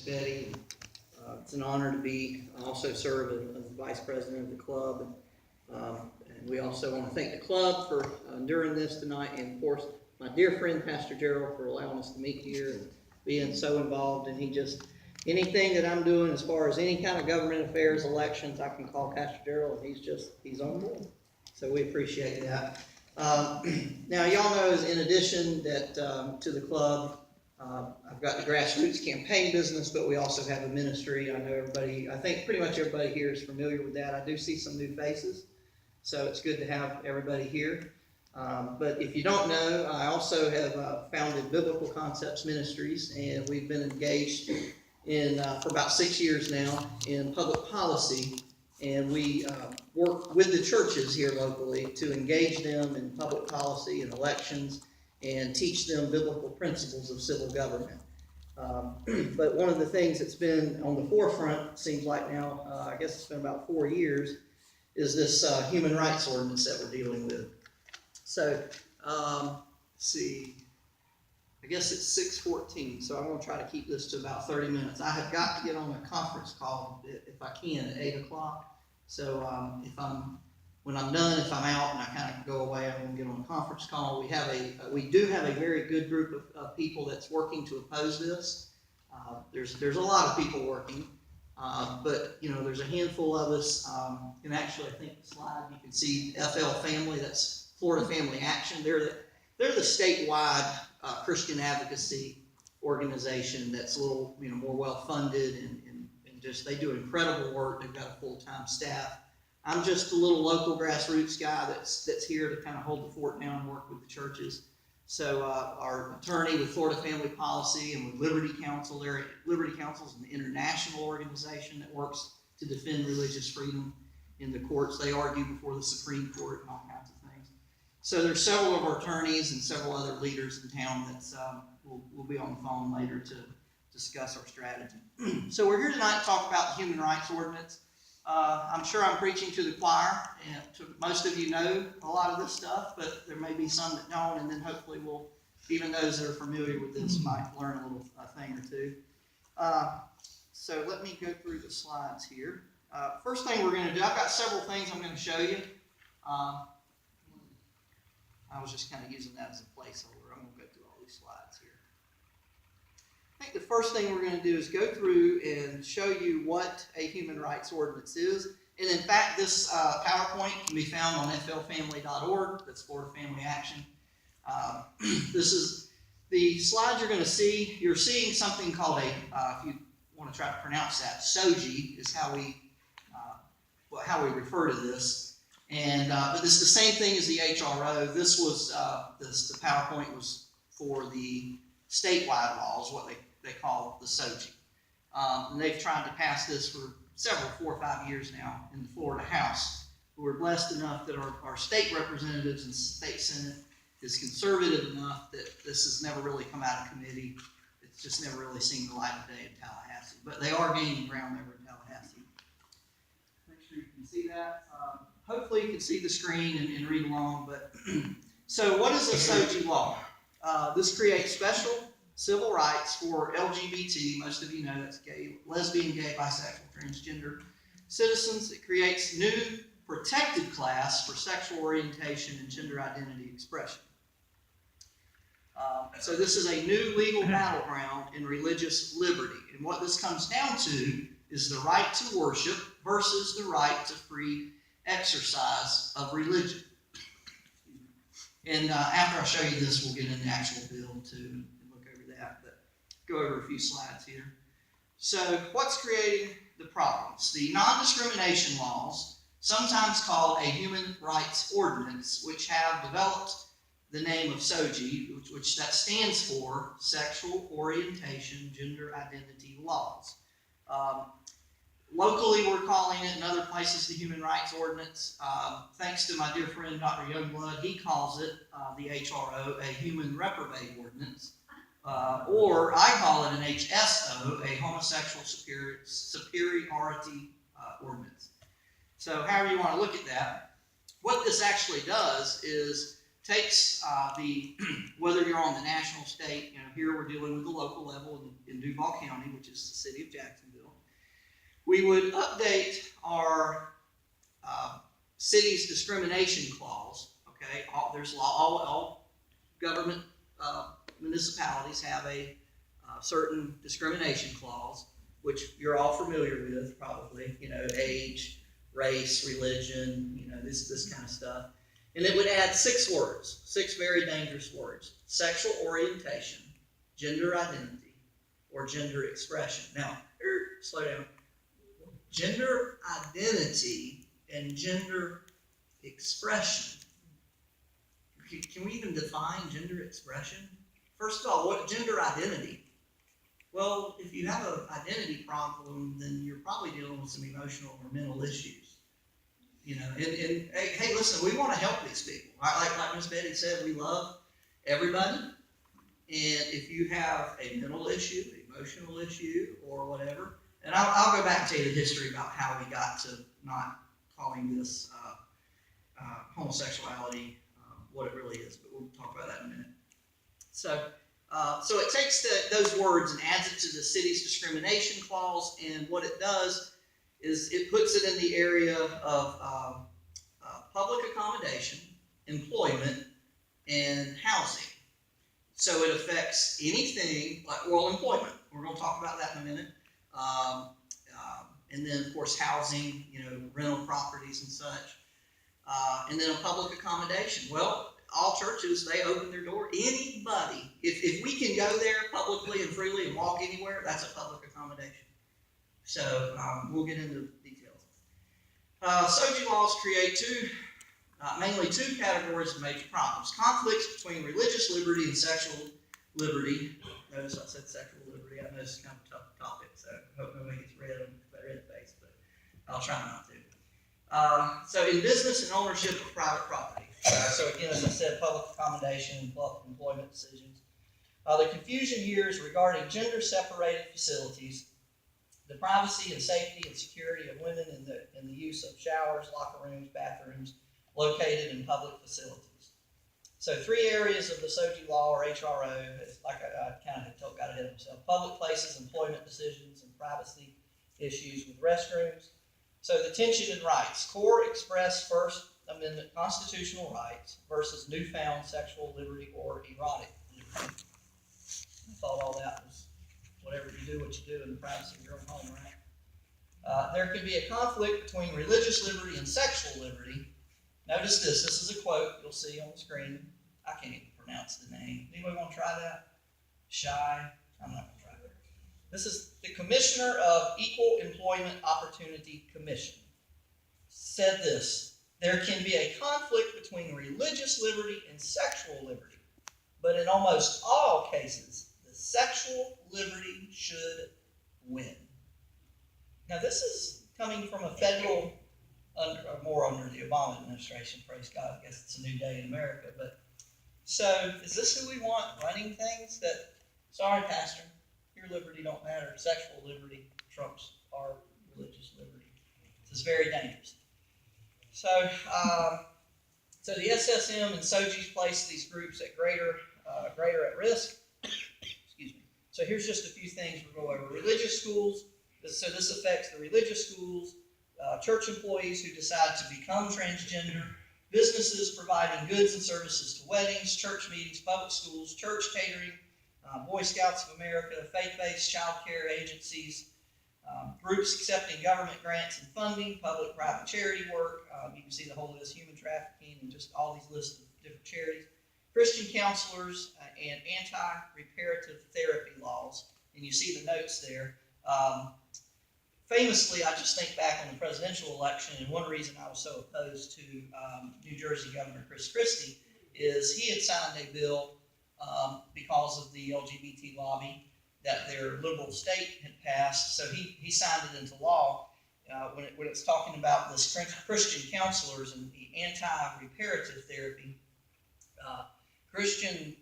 Betty. It's an honor to be also serve as the vice president of the club. And we also want to thank the club for enduring this tonight, and of course my dear friend Pastor Gerald for allowing us to meet here and being so involved. And he just, anything that I'm doing as far as any kind of government affairs, elections, I can call Pastor Gerald, and he's on board. So we appreciate that. Now y'all know, in addition that to the club, I've got the grassroots campaign business, but we also have a ministry. I know everybody, I think pretty much everybody here is familiar with that. I do see some new faces, so it's good to have everybody here. But if you don't know, I also have founded Biblical Concepts Ministries, and we've been engaged in for about 6 years now in public policy, and we work with the churches here locally to engage them in public policy and elections and teach them biblical principles of civil government. But one of the things that's been on the forefront, seems like now, I guess it's been about 4 years, is this human rights ordinance that we're dealing with. So, let's see, I guess it's 6:14, so I'm going to try to keep this to about 30 minutes. I have got to get on a conference call, if I can, at 8 o'clock. So when I'm done, if I'm out and I kind of go away, I'm going to get on a conference call. We do have a very good group of people that's working to oppose this. There's a lot of people working, but there's a handful of us. And actually, I think the slide you can see FL Family. That's Florida Family Action. They're the statewide Christian advocacy organization that's a little more well funded and just they do incredible work. They've got a full-time staff. I'm just a little local grassroots guy that's here to kind of hold the fort down and work with the churches. So our attorney with Florida Family Policy and with Liberty Counsel, Liberty Counsel is an international organization that works to defend religious freedom in the courts. They argue before the Supreme Court and all kinds of things. So there's several of our attorneys and several other leaders in town that we'll be on the phone later to discuss our strategy. So we're here tonight to talk about the Human Rights Ordinance. I'm sure I'm preaching to the choir, and most of you know a lot of this stuff, but there may be some that don't, and then hopefully even those that are familiar with this might learn a thing or two. So let me go through the slides here. First thing we're going to do, I've got several things I'm going to show you. I was just kind of using that as a placeholder. I'm going to go through all these slides here. I think the first thing we're going to do is go through and show you what a human rights ordinance is. And in fact, this PowerPoint can be found on flfamily.org. That's Florida Family Action. This is the slides you're going to see. You're seeing something called if you want to try to pronounce that, SOGI is how we refer to this. And but this is the same thing as the HRO. This was the PowerPoint was for the statewide laws, what they call the SOGI. And they've tried to pass this for 4 or 5 years now in the Florida House. We're blessed enough that our state representatives and state senate is conservative enough that this has never really come out of committee. It's just never really seen the light of day in Tallahassee. But they are gaining ground over in Tallahassee. Make sure you can see that. Hopefully you can see the screen and read along. But so what is a SOGI law? This creates special civil rights for LGBT, most of you know that's gay, lesbian, gay, bisexual, transgender citizens. It creates new protected class for sexual orientation and gender identity expression. So this is a new legal battleground in religious liberty. And what this comes down to is the right to worship versus the right to free exercise of religion. And after I show you this, we'll get into the actual bill too and look over that, but go over a few slides here. So what's creating the problems? The non-discrimination laws, sometimes called a human rights ordinance, which have developed the name of SOGI, which that stands for Sexual Orientation Gender Identity Laws. Locally, we're calling it, in other places, the Human Rights Ordinance. Thanks to my dear friend, Dr. Youngblood, he calls it, the HRO, a Human Reprobate Ordinance. Or I call it an HSO, a Homosexual Superiority Ordinance. So however you want to look at that, what this actually does is takes whether you're on the national, state, here we're dealing with the local level in Duval County, which is the city of Jacksonville. We would update our city's discrimination clause. Okay, there's all government municipalities have a certain discrimination clause, which you're all familiar with, probably. Age, race, religion, this kind of stuff. And it would add 6 words, 6 very dangerous words: sexual orientation, gender identity, or gender expression. Now, slow down. Gender identity and gender expression. Can we even define gender expression? First of all, what gender identity? Well, if you have an identity problem, then you're probably dealing with some emotional or mental issues. And hey, listen, we want to help these people. Like Ms. Betty said, we love everybody. And if you have a mental issue, emotional issue, or whatever, and I'll go back and tell you the history about how we got to not calling this homosexuality what it really is, but we'll talk about that in a minute. So it takes those words and adds it to the city's discrimination clause, and what it does is it puts it in the area of public accommodation, employment, and housing. So it affects anything like, employment. We're going to talk about that in a minute. And then, of course, housing, rental properties and such. And then a public accommodation. Well, all churches, they open their door. Anybody, if we can go there publicly and freely and walk anywhere, that's a public accommodation. So we'll get into details. SOGI laws create mainly two categories of major problems: conflicts between religious liberty and sexual liberty. Notice I said sexual liberty. I know it's kind of a tough topic, so I hope nobody gets red face, but I'll try not to. So in business and ownership of private property. So again, as I said, public accommodation and employment decisions. The confusion here is regarding gender-separated facilities, the privacy and safety and security of women in the use of showers, locker rooms, bathrooms located in public facilities. So 3 areas of the SOGI law or HRO, like I kind of got ahead of myself: public places, employment decisions, and privacy issues with restrooms. So the tension in rights: core express First Amendment constitutional rights versus newfound sexual liberty or erotic liberty. I thought all that was whatever you do, what you do in the privacy of your own home, right? There can be a conflict between religious liberty and sexual liberty. Notice this. This is a quote you'll see on the screen. I can't even pronounce the name. Anybody want to try that? Shy? I'm not going to try that. This is the Commissioner of Equal Employment Opportunity Commission. Said this: there can be a conflict between religious liberty and sexual liberty, but in almost all cases, the sexual liberty should win. Now, this is coming from a federal, more under the Obama administration, praise God. I guess it's a new day in America. But so, is this who we want running things? That, sorry, Pastor, your liberty don't matter. Sexual liberty trumps our religious liberty. This is very dangerous. So the SSM and SOGIs place these groups at greater at risk. Excuse me. So here's just a few things we'll go over. Religious schools. So this affects the religious schools, church employees who decide to become transgender, businesses providing goods and services to weddings, church meetings, public schools, church catering, Boy Scouts of America, faith-based child care agencies, groups accepting government grants and funding, public-private charity work. You can see the whole list: human trafficking, and just all these lists of different charities. Christian counselors and anti-reparative therapy laws. And you see the notes there. Famously, I just think back on the presidential election, and one reason I was so opposed to New Jersey Governor Chris Christie is he had signed a bill because of the LGBT lobby that their liberal state had passed. So he signed it into law when it's talking about this Christian counselors and the anti-reparative therapy. Christian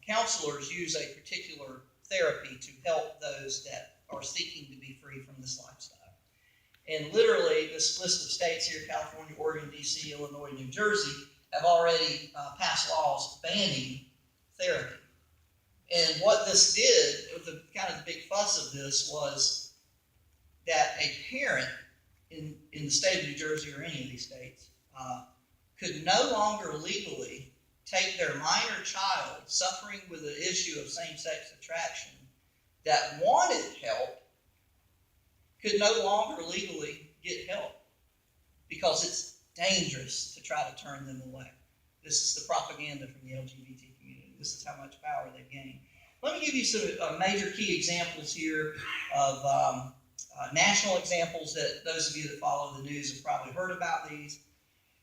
counselors use a particular therapy to help those that are seeking to be free from this lifestyle. And literally, this list of states here: California, Oregon, D.C., Illinois, New Jersey, have already passed laws banning therapy. And what this did, the kind of the big fuss of this, was that a parent in the state of New Jersey or any of these states could no longer legally take their minor child suffering with the issue of same-sex attraction that wanted help, could no longer legally get help because it's dangerous to try to turn them away. This is the propaganda from the LGBT community. This is how much power they've gained. Let me give you some major key examples here of national examples that those of you that follow the news have probably heard about these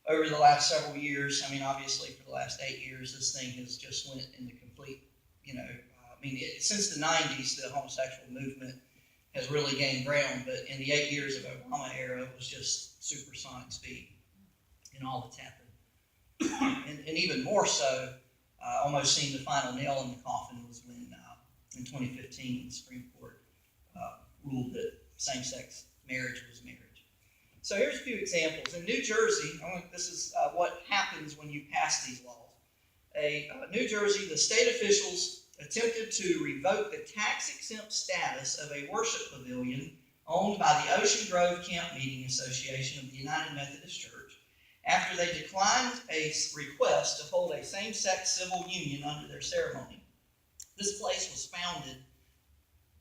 over the last several years. I mean, obviously for the last 8 years, this thing has just went into complete, since the 90s, the homosexual movement has really gained ground, but in the 8 years of Obama era, it was just supersonic speed in all that's happened. And even more so, almost seemed the final nail in the coffin was when in 2015, the Supreme Court ruled that same-sex marriage was marriage. So here's a few examples. In New Jersey, this is what happens when you pass these laws. New Jersey, the state officials attempted to revoke the tax-exempt status of a worship pavilion owned by the Ocean Grove Camp Meeting Association of the United Methodist Church after they declined a request to hold a same-sex civil union under their ceremony. This place was founded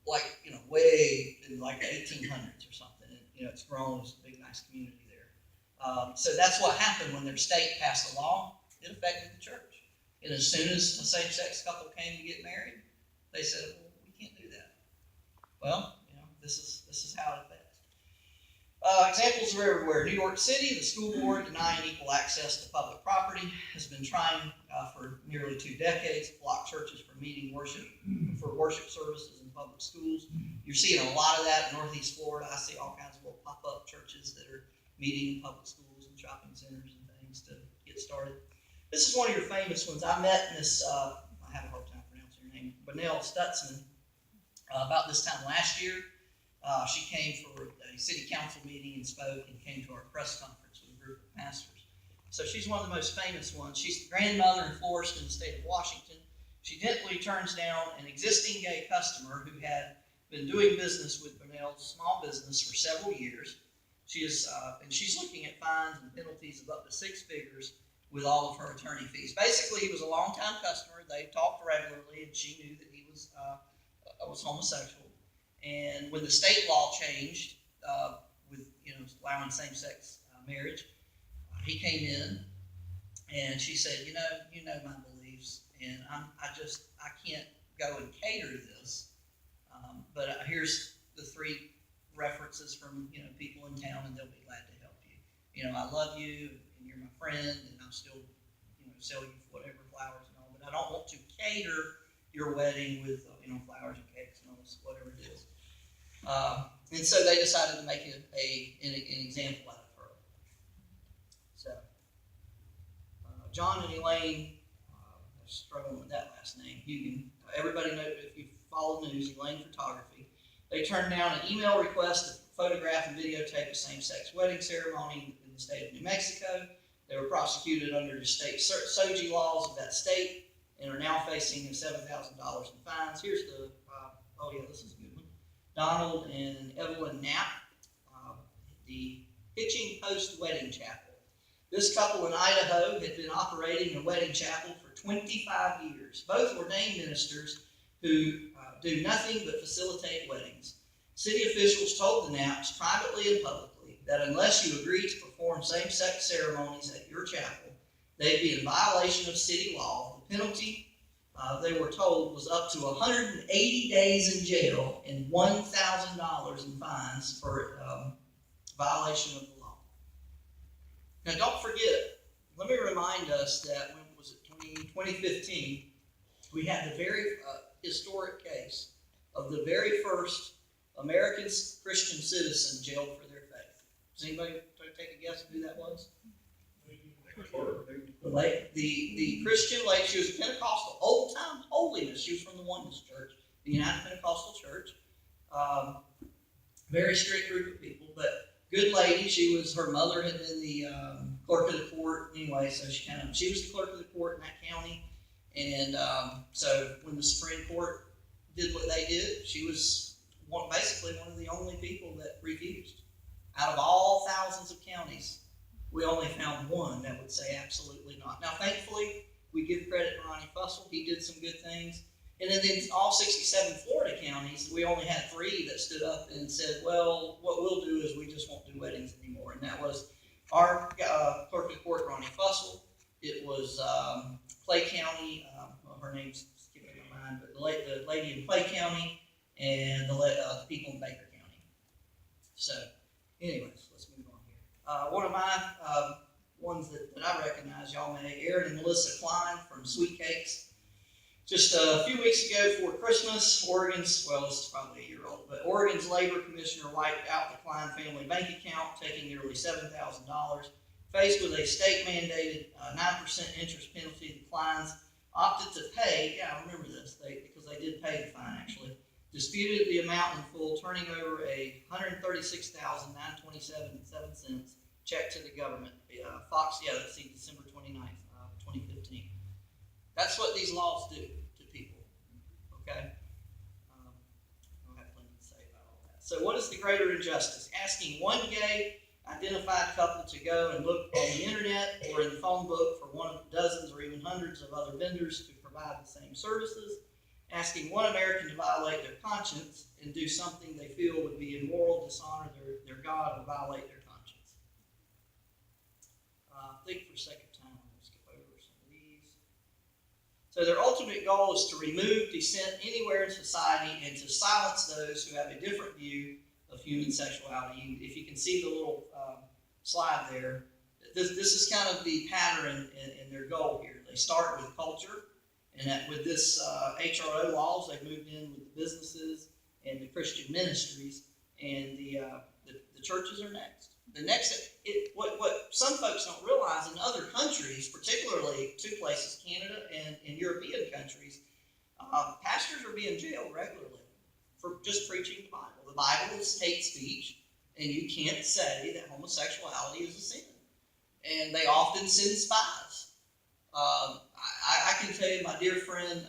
way in the 1800s or something. And, it's grown as a big, nice community there. So that's what happened when their state passed a law. It affected the church. And as soon as a same-sex couple came to get married, they said, well, we can't do that. Well, this is how it affects. Examples are everywhere. New York City, the school board denying equal access to public property has been trying for nearly 2 decades to block churches from meeting worship services in public schools. You're seeing a lot of that in Northeast Florida. I see all kinds of little pop-up churches that are meeting in public schools and shopping centers and things to get started. This is one of your famous ones. I met Miss, I have a hard time pronouncing her name, Bonnell Stutzman, about this time last year. She came for a city council meeting and spoke and came to our press conference with a group of pastors. So she's one of the most famous ones. She's the grandmother and florist in the state of Washington. She gently turns down an existing gay customer who had been doing business with Bonnell's small business for several years. She's looking at fines and penalties of up to 6 figures with all of her attorney fees. Basically, he was a longtime customer. They talked regularly, and she knew that he was homosexual. And when the state law changed with allowing same-sex marriage, he came in and she said, you know my beliefs, and I can't go and cater to this. But here's the 3 references from people in town, and they'll be glad to help you. I love you, and you're my friend, and I'll still sell you whatever flowers and all. But I don't want to cater your wedding with flowers and cakes and all this, whatever it is. And so they decided to make an example out of her. So, John and Elaine, I'm struggling with that last name, Hugan. Everybody knows, if you follow the news, Elaine Photography. They turned down an email request to photograph and videotape a same-sex wedding ceremony in the state of New Mexico. They were prosecuted under the state SOGI laws of that state and are now facing $7,000 in fines. Here's the, this is a good one. Donald and Evelyn Knapp, the Hitching Post Wedding Chapel. This couple in Idaho had been operating a wedding chapel for 25 years. Both were named ministers who do nothing but facilitate weddings. City officials told the Knapps privately and publicly that unless you agreed to perform same-sex ceremonies at your chapel, they'd be in violation of city law. The penalty, they were told, was up to 180 days in jail and $1,000 in fines for violation of the law. Now, don't forget, let me remind us that when was it 2015, we had the very historic case of the very first American Christian citizen jailed for their faith. Does anybody try to take a guess of who that was? The Christian lady, she was a Pentecostal, old-time holiness. She was from the Oneness Church, the United Pentecostal Church. Very strict group of people, but good lady. Her mother had been the clerk of the court anyway, so she was the clerk of the court in that county. And so when the Supreme Court did what they did, she was basically one of the only people that refused. Out of all thousands of counties, we only found one that would say absolutely not. Now, thankfully, we give credit to Ronnie Fussell. He did some good things. And then in all 67 Florida counties, we only had 3 that stood up and said, well, what we'll do is we just won't do weddings anymore. And that was our clerk of court, Ronnie Fussell. It was Clay County, well, her name's skipping my mind, but the lady in Clay County and the people in Baker County. So, anyways, let's move on here. One of my ones that I recognize, y'all may, Aaron and Melissa Klein from Sweet Cakes. Just a few weeks ago for Christmas, Oregon's, well, this is probably a year old, but Oregon's Labor Commissioner wiped out the Klein family bank account, taking nearly $7,000. Faced with a state-mandated 9% interest penalty, the Kleins opted to pay, yeah, I remember this, because they did pay the fine, actually, disputed the amount in full, turning over a $136,927.07 check to the government. Fox, yeah, let's see, December 29th, 2015. That's what these laws do to people, okay? I'll have plenty to say about all that. So what is the greater injustice? Asking one gay identified couple to go and look on the internet or in the phone book for one of dozens or even hundreds of other vendors to provide the same services, asking one American to violate their conscience and do something they feel would be immoral, dishonor their God, or violate their conscience. Think for a second time. I'm going to skip over some of these. So their ultimate goal is to remove dissent anywhere in society and to silence those who have a different view of human sexuality. If you can see the little slide there, this is kind of the pattern in their goal here. They start with culture, and that with this HRO laws, they've moved in with the businesses and the Christian ministries, and the churches are next. The next, what some folks don't realize in other countries, particularly 2 places, Canada and in European countries, pastors are being jailed regularly for just preaching the Bible. The Bible is hate speech, and you can't say that homosexuality is a sin. And they often send spies. I can tell you, my dear friend,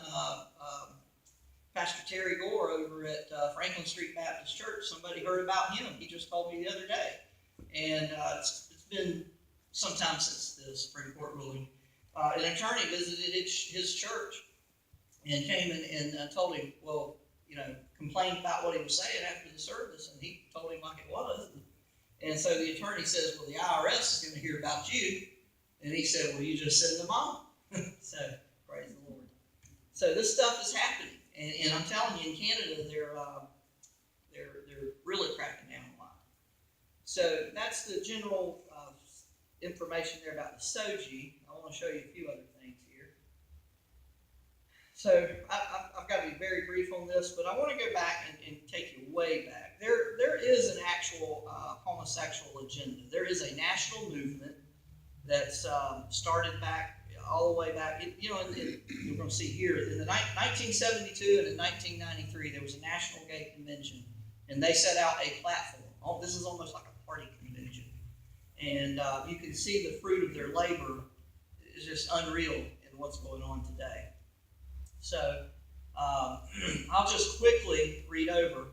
Pastor Terry Gore over at Franklin Street Baptist Church, somebody heard about him. He just called me the other day. And it's been some time since the Supreme Court ruling. An attorney visited his church and came in and told him, well, complained about what he was saying after the service, and he told him like it was. And so the attorney says, well, the IRS is going to hear about you. And he said, well, you just send them on. So, praise the Lord. So this stuff is happening. And I'm telling you, in Canada, they're really cracking down a lot. So that's the general information there about the SOGI. I want to show you a few other things here. So I've got to be very brief on this, but I want to go back and take you way back. There is an actual homosexual agenda. There is a national movement that's started back all the way back. You're going to see here in the 1972 and in 1993 there was a national gay convention, and they set out a platform. This is almost like a party convention, and you can see the fruit of their labor is just unreal in what's going on today. So I'll just quickly read over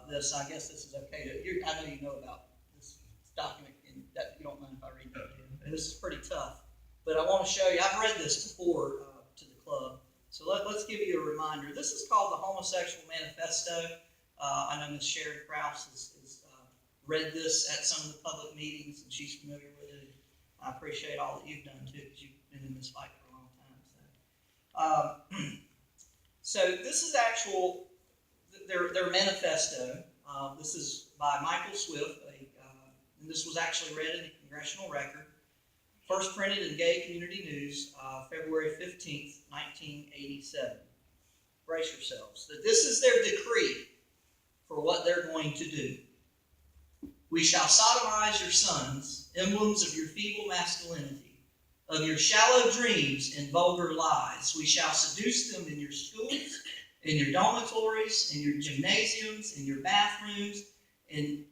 this. I guess this is okay. I know you know about this document, and that you don't mind if I read that. And this is pretty tough, but I want to show you. I've read this before to the club, so let's give you a reminder. This is called the Homosexual Manifesto. I know Ms. Sharon Krause has read this at some of the public meetings, and she's familiar with it. I appreciate all that you've done too, because you've been in this fight for a long time. So this is actual their manifesto. This is by Michael Swift, and this was actually read in the Congressional Record. First printed in Gay Community News, February 15th, 1987. Brace yourselves. That this is their decree for what they're going to do. We shall sodomize your sons, emblems of your feeble masculinity, of your shallow dreams and vulgar lies. We shall seduce them in your schools, in your dormitories, in your gymnasiums, in your bathrooms, open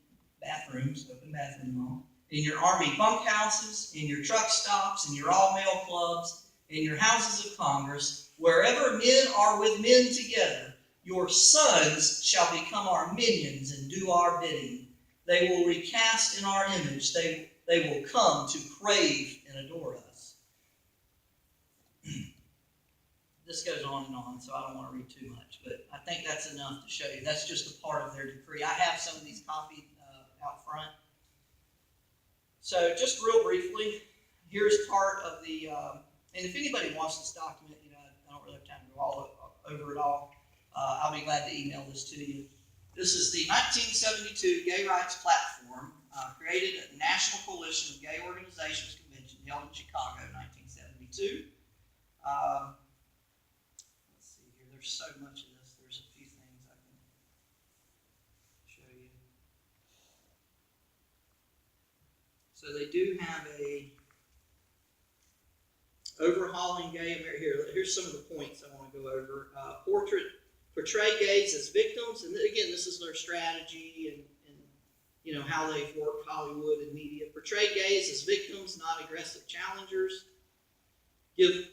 bathroom law, in your Army bunkhouses, in your truck stops, in your all-male clubs, in your houses of Congress, wherever men are with men together, your sons shall become our minions and do our bidding. They will recast in our image. They will come to crave and adore us. This goes on and on, so I don't want to read too much, but I think that's enough to show you. That's just a part of their decree. I have some of these copied out front. So just real briefly, here's part of the, and if anybody wants this document, I don't really have time to go all over it all. I'll be glad to email this to you. This is the 1972 Gay Rights Platform, created at the National Coalition of Gay Organizations Convention held in Chicago in 1972. Let's see here. There's so much of this. There's a few things I can show you. So they do have a overhauling gay America. Here's some of the points I want to go over. Portray gays as victims, and again, this is their strategy and how they've worked Hollywood and media. Portray gays as victims, not aggressive challengers. Give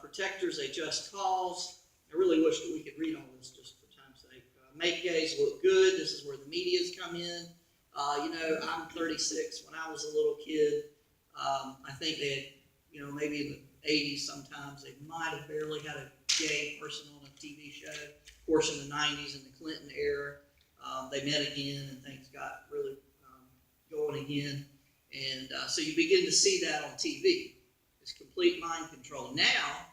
protectors a just cause. I really wish that we could read all this just for time's sake. Make gays look good. This is where the media's come in. I'm 36. When I was a little kid, I think they had, maybe in the 80s sometimes, they might have barely had a gay person on a TV show. Of course, in the 90s, in the Clinton era, they met again and things got really going again. And so you begin to see that on TV. It's complete mind control. Now,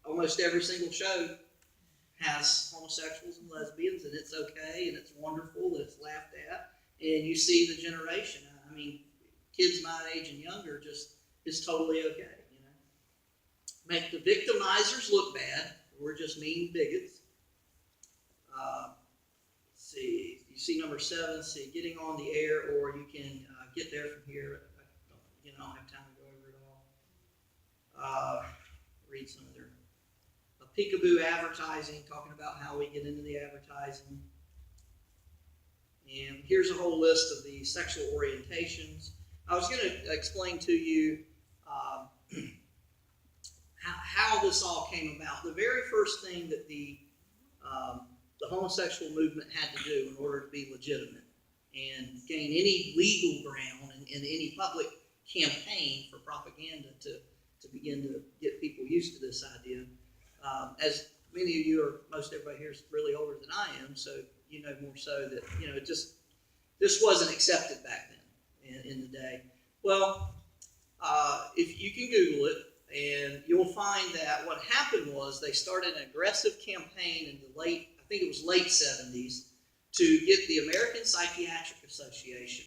almost every single show has homosexuals and lesbians, and it's okay, and it's wonderful, and it's laughed at. And you see the generation. I mean, kids my age and younger just is totally okay. Make the victimizers look bad. We're just mean bigots. Let's see. You see number 7. See, getting on the air, or you can get there from here. I don't have time to go over it all. Read some of their peekaboo advertising, talking about how we get into the advertising. And here's a whole list of the sexual orientations. I was going to explain to you how this all came about. The very first thing that the homosexual movement had to do in order to be legitimate and gain any legal ground in any public campaign for propaganda to begin to get people used to this idea. As many of you, or most everybody here is really older than I am, so you know more so that, this wasn't accepted back then in the day. Well, if you can Google it, and you'll find that what happened was they started an aggressive campaign in the late 70s, to get the American Psychiatric Association